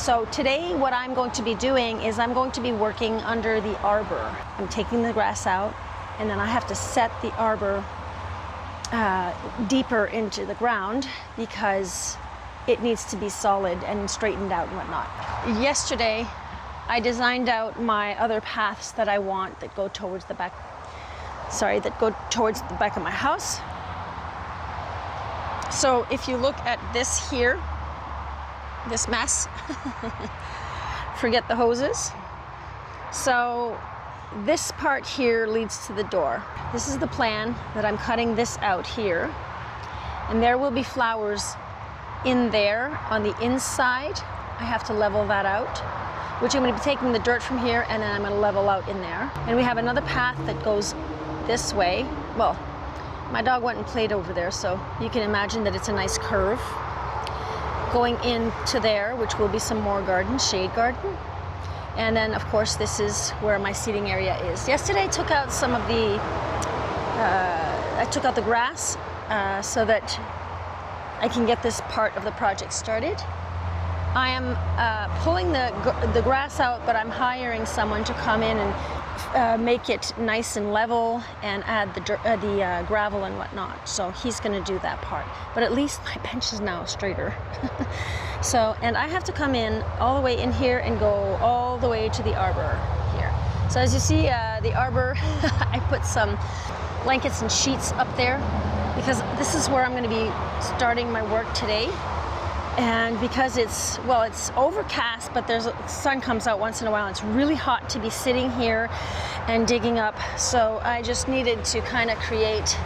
So today what I'm going to be doing is I'm going to be working under the arbor. I'm taking the grass out, and then I have to set the arbor deeper into the ground because it needs to be solid and straightened out and whatnot. Yesterday, I designed out my other paths that I want that go towards the back. That go towards the back of my house. So if you look at this here, this mess, forget the hoses. So this part here leads to the door. This is the plan that I'm cutting this out here. And there will be flowers in there on the inside. I have to level that out, which I'm going to be taking the dirt from here and then I'm going to level out in there. And we have another path that goes this way. Well, my dog went and played over there, so you can imagine that it's a nice curve going into there, which will be some more garden, shade garden. And then, of course, this is where my seating area is. Yesterday, I took out some of the, I took out the grass so that I can get this part of the project started. I am pulling the grass out, but I'm hiring someone to come in and make it nice and level and add the gravel and whatnot. So he's going to do that part. But at least my bench is now straighter. So, and I have to come in all the way in here and go all the way to the arbor here. So as you see, the arbor, I put some blankets and sheets up there because this is where I'm going to be starting my work today. And because it's overcast, but the sun comes out once in a while. It's really hot to be sitting here and digging up. So I just needed to kind of create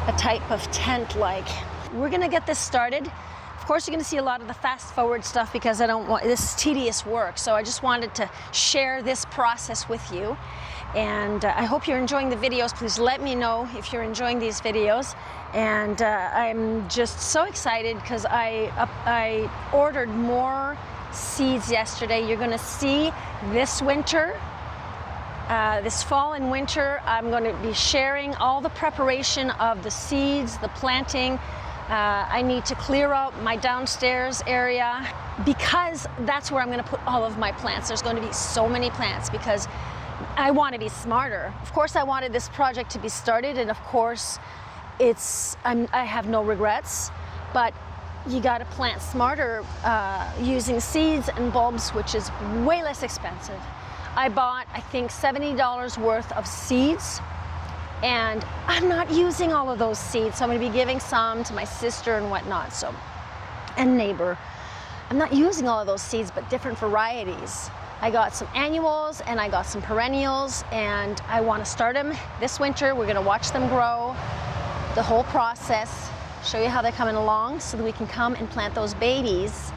a type of tent-like. We're gonna get this started. Of course, you're gonna see a lot of the fast-forward stuff because I don't want, this is tedious work. So I just wanted to share this process with you. And I hope you're enjoying the videos. Please let me know if you're enjoying these videos. And I'm just so excited because I ordered more seeds yesterday. You're going to see this winter, this fall and winter, I'm going to be sharing all the preparation of the seeds, the planting. I need to clear out my downstairs area because that's where I'm going to put all of my plants. There's going to be so many plants because I want to be smarter. Of course, I wanted this project to be started, and of course, I have no regrets, but you got to plant smarter using seeds and bulbs, which is way less expensive. I bought, I think, $70 worth of seeds, and I'm not using all of those seeds, so I'm going to be giving some to my sister and whatnot, and neighbor. I'm not using all of those seeds, but different varieties. I got some annuals and I got some perennials, and I want to start them this winter. We're going to watch them grow, the whole process, show you how they're coming along so that we can come and plant those babies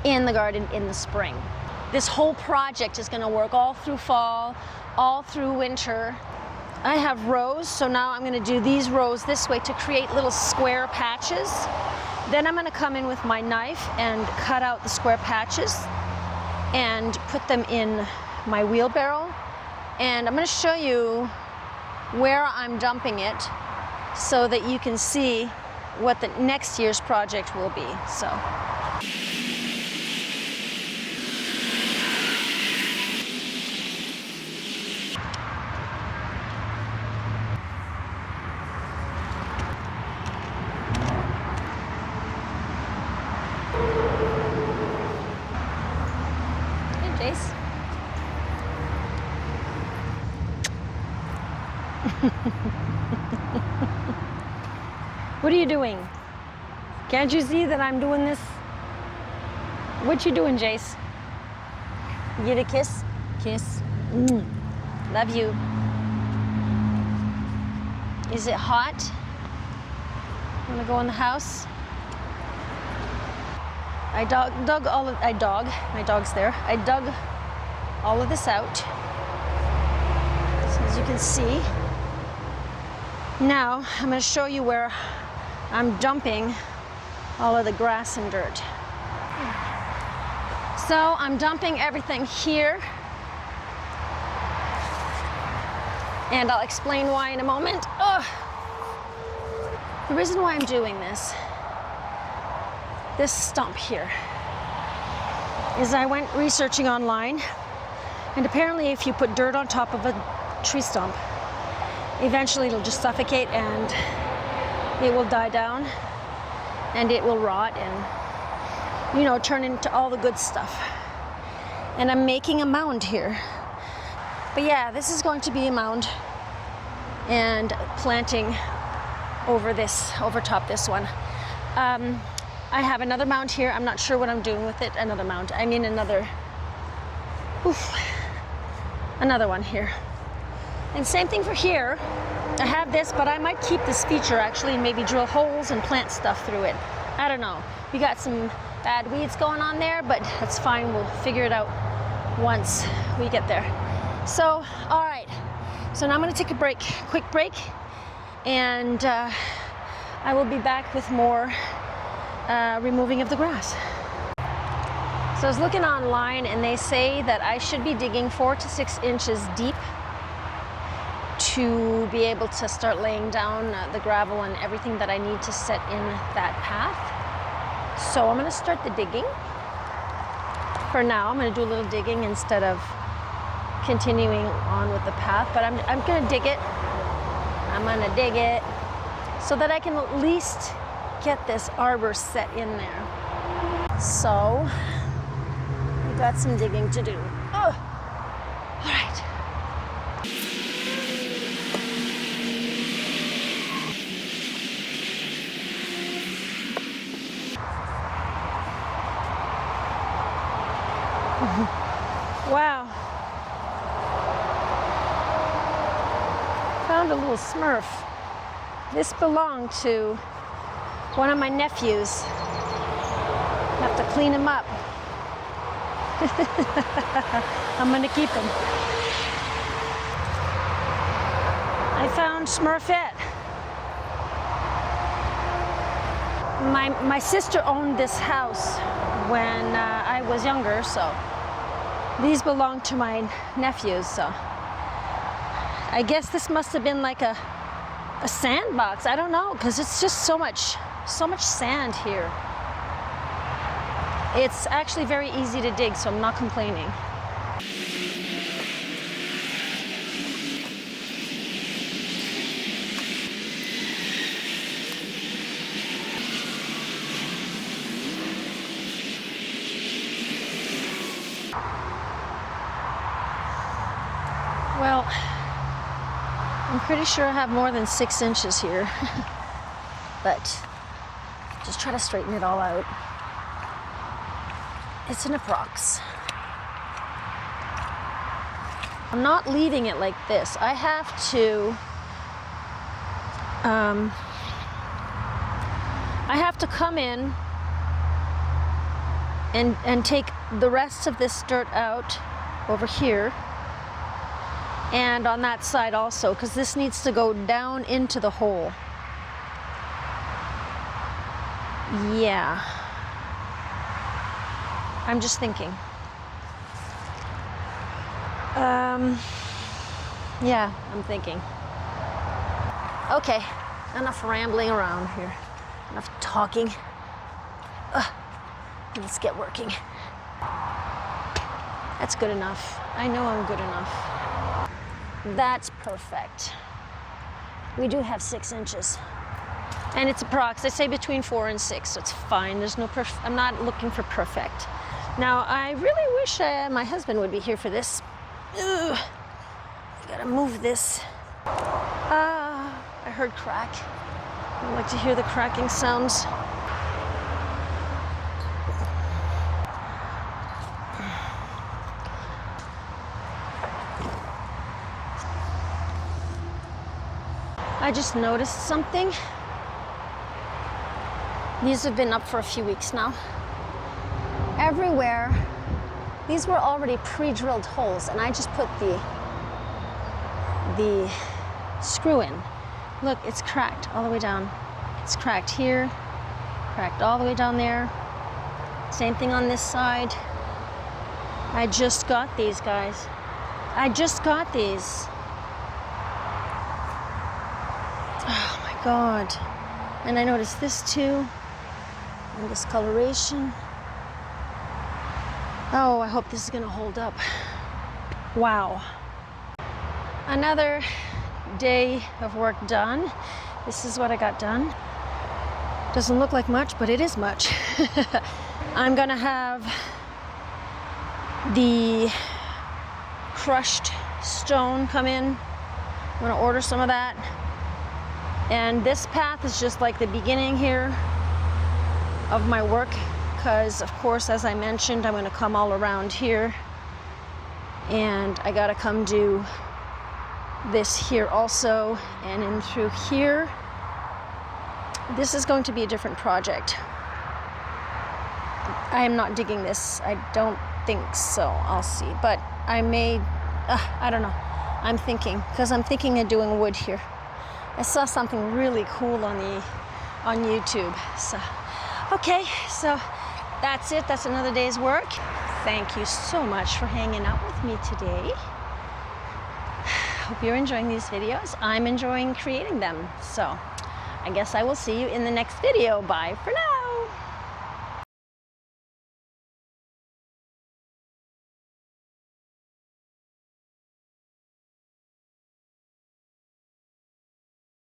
in the garden in the spring. This whole project is going to work all through fall, all through winter. I have rows, so now I'm going to do these rows this way to create little square patches. Then I'm going to come in with my knife and cut out the square patches and put them in my wheelbarrow. And I'm going to show you where I'm dumping it so that you can see what the next year's project will be. So. What are you doing? Can't you see that I'm doing this? What you doing, Jace? Give a kiss? Kiss. Love you. Is it hot? Wanna go in the house? My dog's there. I dug all of this out. So as you can see, now I'm going to show you where I'm dumping all of the grass and dirt. So I'm dumping everything here, and I'll explain why in a moment. The reason why I'm doing this stump here, is I went researching online, and apparently if you put dirt on top of a tree stump, eventually it'll just suffocate and it will die down and it will rot and, you know, turn into all the good stuff. And I'm making a mound here. But yeah, this is going to be a mound and planting over top this one. I have another mound here. I'm not sure what I'm doing with it. Another mound. I mean another one here. And same thing for here. I have this, but I might keep this feature actually and maybe drill holes and plant stuff through it. I don't know. We got some bad weeds going on there, but that's fine. We'll figure it out once we get there. So, all right. So now I'm going to take a break, quick break, and I will be back with more removing of the grass. So I was looking online, and they say that I should be digging 4 to 6 inches deep to be able to start laying down the gravel and everything that I need to set in that path. So I'm going to start the digging. For now, I'm going to do a little digging instead of continuing on with the path, but I'm going to dig it. I'm going to dig it so that I can at least get this arbor set in there. So we got some digging to do. Oh, all right. Wow. Found a little Smurf. This belonged to one of my nephews. Have to clean him up. I'm gonna keep him. I found Smurfette. My sister owned this house when I was younger, so these belong to my nephews, so I guess this must have been like a sandbox. I don't know, because it's just so much sand here. It's actually very easy to dig, so I'm not complaining. Well, I'm pretty sure I have more than 6 inches here, but just try to straighten it all out. It's an approx. I'm not leaving it like this. I have to come in and take the rest of this dirt out over here. And on that side also, because this needs to go down into the hole. Yeah. I'm just thinking. Yeah, I'm thinking. Okay, enough rambling around here. Enough talking. Let's get working. That's good enough. I know I'm good enough. That's perfect. We do have 6 inches. And it's approx. I say between 4 and 6, so it's fine. There's no I'm not looking for perfect. Now, I really wish my husband would be here for this. Ugh. I gotta move this. I heard crack. I like to hear the cracking sounds. I just noticed something. These have been up for a few weeks now. Everywhere, these were already pre-drilled holes, and I just put the screw in. Look, it's cracked all the way down. It's cracked here, cracked all the way down there. Same thing on this side. I just got these, guys. I just got these. Oh my God. And I noticed this too, and discoloration. Oh, I hope this is gonna hold up. Wow. Another day of work done. This is what I got done. Doesn't look like much, but it is much. I'm gonna have the crushed stone come in. I'm gonna order some of that. And this path is just like the beginning here of my work, because of course, as I mentioned, I'm gonna come all around here, and I gotta come do this here also, and in through here. This is going to be a different project. I am not digging this. I don't think so. I'll see. But I may, I don't know. I'm thinking, because I'm thinking of doing wood here. I saw something really cool on YouTube. So, okay, so that's it. That's another day's work. Thank you so much for hanging out with me today. Hope you're enjoying these videos. I'm enjoying creating them. So I guess I will see you in the next video. Bye for now.